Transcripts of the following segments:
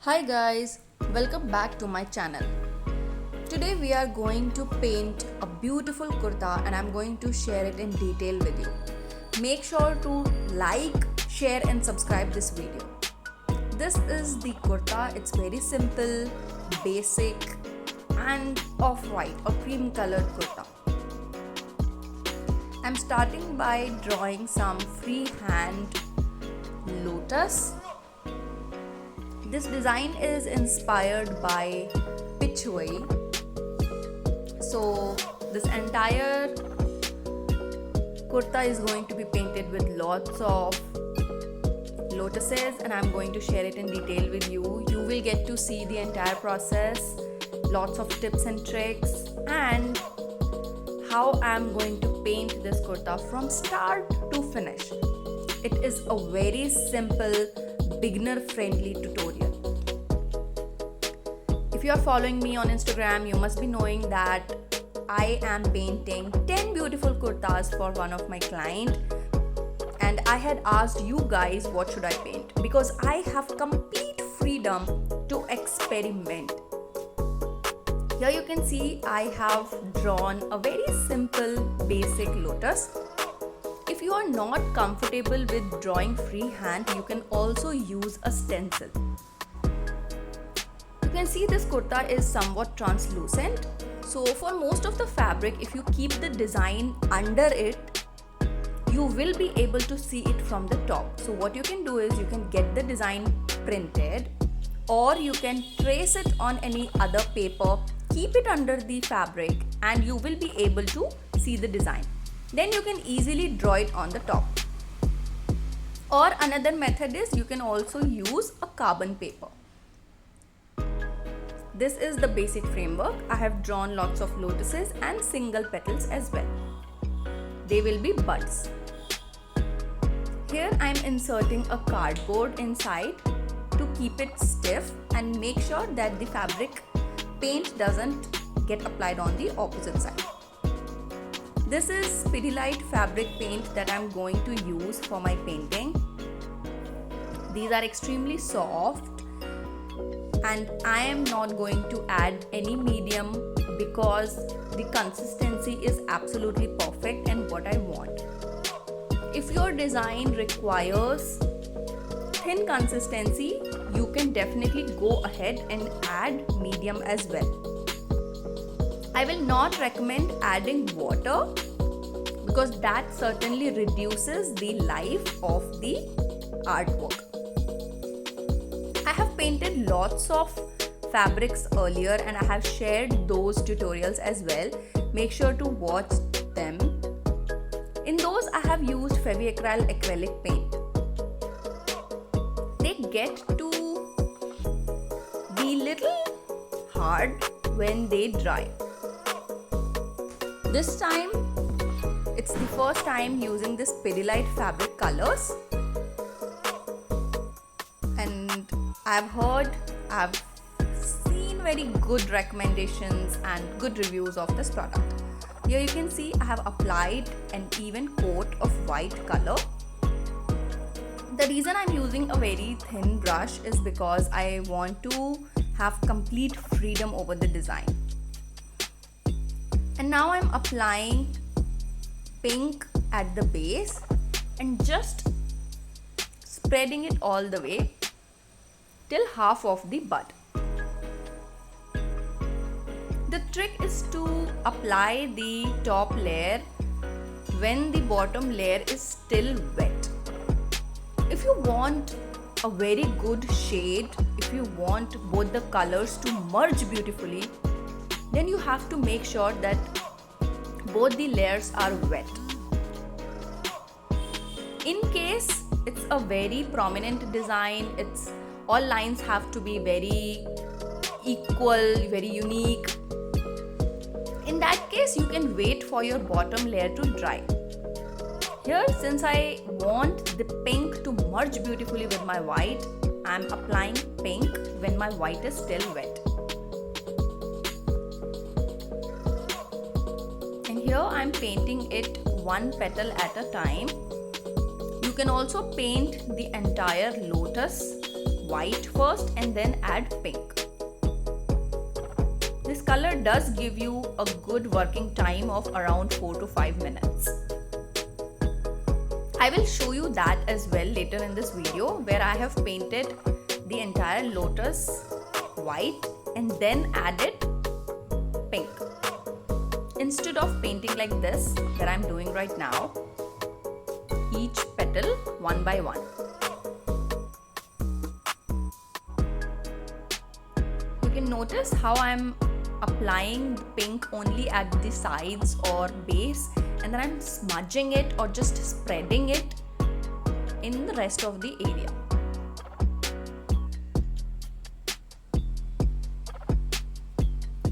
Hi guys, welcome back to my channel. Today we are going to paint a beautiful kurta and I'm going to share it in detail with you. Make sure to like, share and subscribe this video. This is the kurta. It's very simple, basic and off-white or cream colored kurta. I'm starting by drawing some freehand lotus. This design is inspired by pichwai. So this entire kurta is going to be painted with lots of lotuses and I'm going to share it in detail with you. You will get to see the entire process, lots of tips and tricks and how I'm going to paint this kurta from start to finish. It is a very simple, beginner friendly tutorial. If you are following me on Instagram, you must be knowing that I am painting 10 beautiful kurtas for one of my clients, and I had asked you guys what should I paint because I have complete freedom to experiment. Here you can see I have drawn a very simple basic lotus. If you are not comfortable with drawing freehand, you can also use a stencil. You can see this kurta is somewhat translucent. So for most of the fabric, if you keep the design under it, you will be able to see it from the top. So what you can do is you can get the design printed or you can trace it on any other paper, keep it under the fabric and you will be able to see the design. Then you can easily draw it on the top. Or another method is you can also use a carbon paper. This is the basic framework. I have drawn lots of lotuses and single petals as well. They will be buds. Here I am inserting a cardboard inside to keep it stiff and make sure that the fabric paint doesn't get applied on the opposite side. This is Pidilite fabric paint that I'm going to use for my painting. These are extremely soft and I am not going to add any medium because the consistency is absolutely perfect and what I want. If your design requires thin consistency, you can definitely go ahead and add medium as well. I will not recommend adding water because that certainly reduces the life of the artwork. I have painted lots of fabrics earlier and I have shared those tutorials as well. Make sure to watch them. In those I have used Fevicryl acrylic paint. They get to be little hard when they dry. This time, it's the first time using this Pidilite fabric colors and I've seen very good recommendations and good reviews of this product. Here you can see I have applied an even coat of white color. The reason I'm using a very thin brush is because I want to have complete freedom over the design. And now I'm applying pink at the base and just spreading it all the way till half of the bud. The trick is to apply the top layer when the bottom layer is still wet. If you want a very good shade, if you want both the colors to merge beautifully, then you have to make sure that both the layers are wet. In case it's a very prominent design, all lines have to be very equal, very unique. In that case, you can wait for your bottom layer to dry. Here, since I want the pink to merge beautifully with my white, I am applying pink when my white is still wet. And here I am painting it one petal at a time. You can also paint the entire lotus white first and then add pink. This color does give you a good working time of around 4 to 5 minutes. I will show you that as well later in this video, where I have painted the entire lotus white and then added pink. Instead of painting like this that I'm doing right now, each petal one by one. You can notice how I'm applying the pink only at the sides or base, and then I'm smudging it or just spreading it in the rest of the area.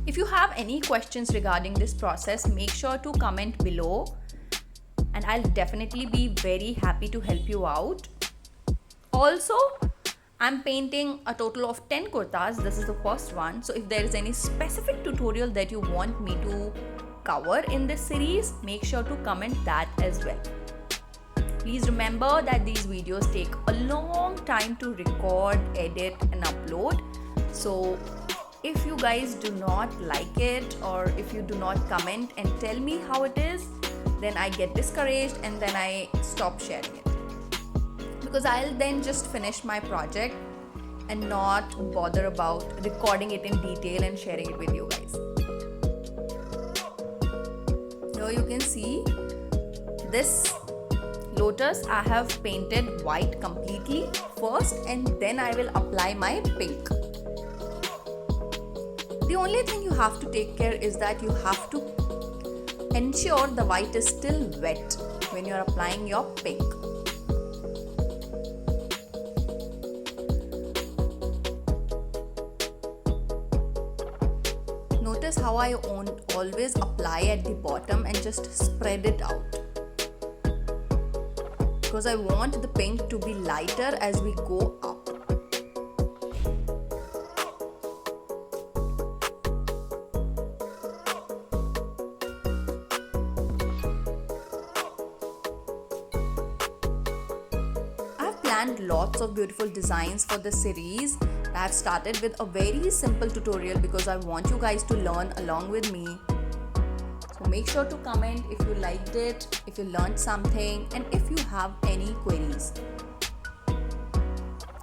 If you have any questions regarding this process, make sure to comment below and I'll definitely be very happy to help you out. Also, I'm painting a total of 10 kurtas. This is the first one. So if there is any specific tutorial that you want me to cover in this series, make sure to comment that as well. Please remember that these videos take a long time to record, edit and upload. So if you guys do not like it, or if you do not comment and tell me how it is, then I get discouraged and then I stop sharing it. Because I'll then just finish my project and not bother about recording it in detail and sharing it with you guys. Here you can see this lotus I have painted white completely first, and then I will apply my pink. The only thing you have to take care is that you have to ensure the white is still wet when you are applying your pink. Notice how I always apply at the bottom and just spread it out, because I want the pink to be lighter as we go up. Planned lots of beautiful designs for this series. I have started with a very simple tutorial because I want you guys to learn along with me. So make sure to comment if you liked it, if you learned something, and if you have any queries.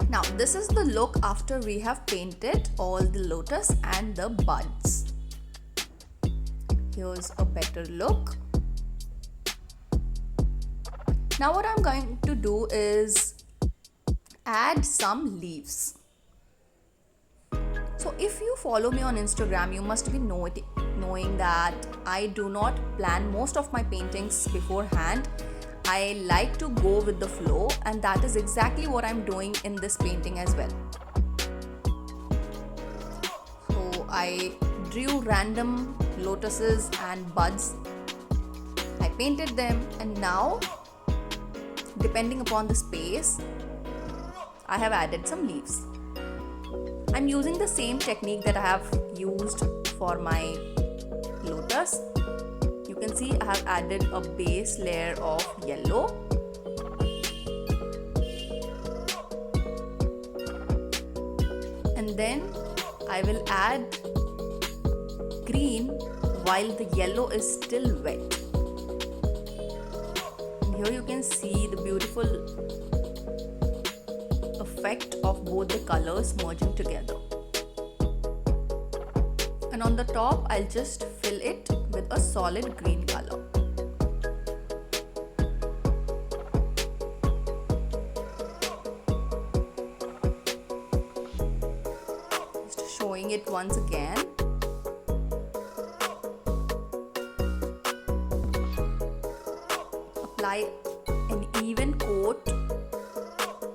Now this is the look after we have painted all the lotus and the buds. Here's a better look. Now what I'm going to do is add some leaves. So if you follow me on Instagram, you must be knowing that I do not plan most of my paintings beforehand. I like to go with the flow, and that is exactly what I'm doing in this painting as well. So I drew random lotuses and buds. I painted them, and now depending upon the space, I have added some leaves. I'm using the same technique that I have used for my lotus. You can see I have added a base layer of yellow. And then I will add green while the yellow is still wet. And here you can see the beautiful effect of both the colors merging together. And on the top, I'll just fill it with a solid green color. Just showing it once again. Apply an even coat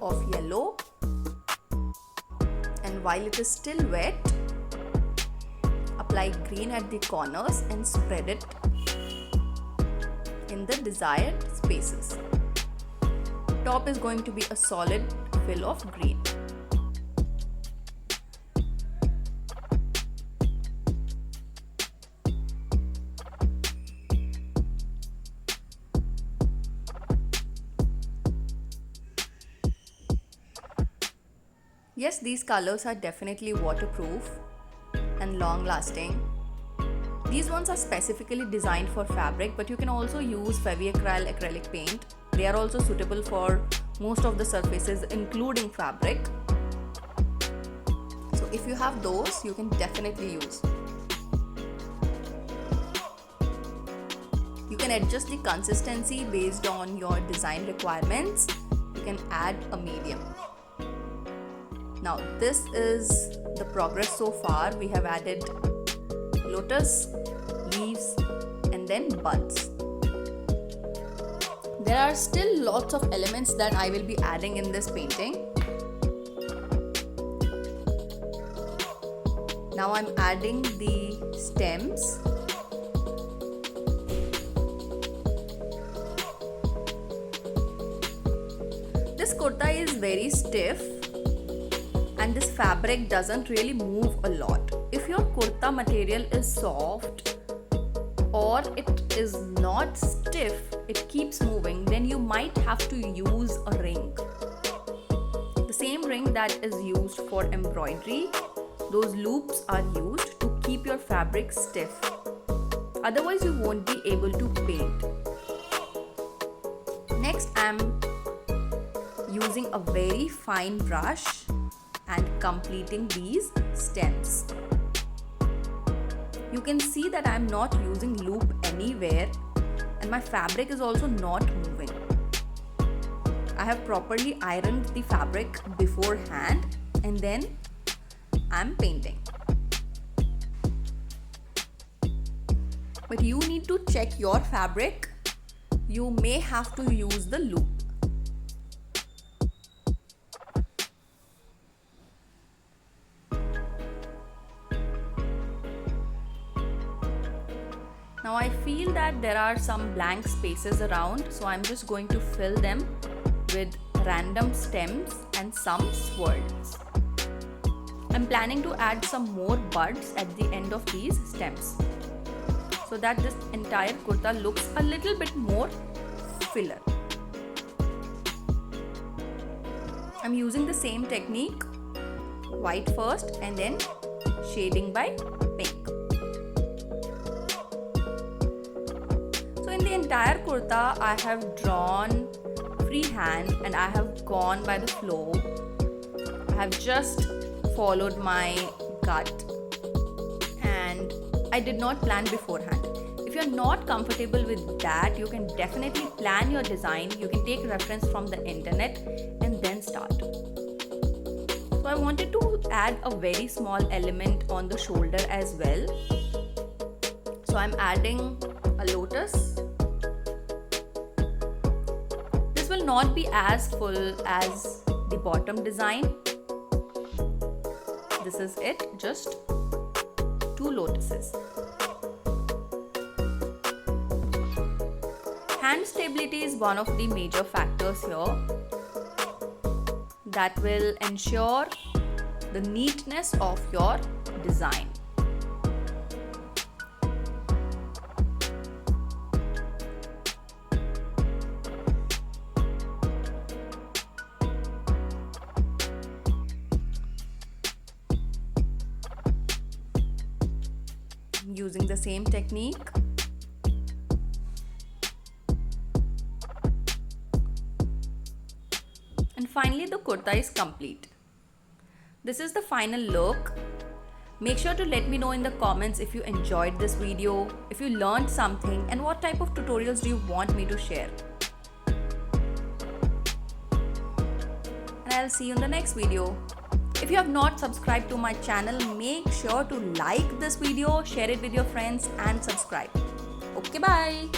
of yellow, and while it is still wet, apply green at the corners and spread it in the desired spaces. Top is going to be a solid fill of green. Yes, these colors are definitely waterproof and long lasting. These ones are specifically designed for fabric, but you can also use Fevicryl acrylic paint. They are also suitable for most of the surfaces including fabric. So if you have those, you can definitely use. You can adjust the consistency based on your design requirements. You can add a medium. Now this is the progress so far. We have added lotus, leaves, and then buds. There are still lots of elements that I will be adding in this painting. Now I'm adding the stems. This kurta is very stiff and this fabric doesn't really move a lot. If your kurta material is soft or it is not stiff, it keeps moving, then you might have to use a ring. The same ring that is used for embroidery, those loops are used to keep your fabric stiff. Otherwise, you won't be able to paint. Next, I'm using a very fine brush and completing these stems. You can see that I am not using loop anywhere and my fabric is also not moving. I have properly ironed the fabric beforehand and then I am painting. But you need to check your fabric. You may have to use the loop. Now I feel that there are some blank spaces around, so I'm just going to fill them with random stems and some swirls. I'm planning to add some more buds at the end of these stems so that this entire kurta looks a little bit more filler. I'm using the same technique, white first and then shading by pink. So in the entire kurta, I have drawn freehand and I have gone by the flow. I have just followed my gut and I did not plan beforehand. If you're not comfortable with that, you can definitely plan your design. You can take reference from the internet and then start. So I wanted to add a very small element on the shoulder as well. So I'm adding a lotus. This will not be as full as the bottom design. This is it, just 2 lotuses. Hand stability is one of the major factors here that will ensure the neatness of your design. Using the same technique. And finally, the kurta is complete. This is the final look. Make sure to let me know in the comments if you enjoyed this video, if you learned something, and what type of tutorials do you want me to share. And I'll see you in the next video. If you have not subscribed to my channel, make sure to like this video, share it with your friends and subscribe. Okay, bye.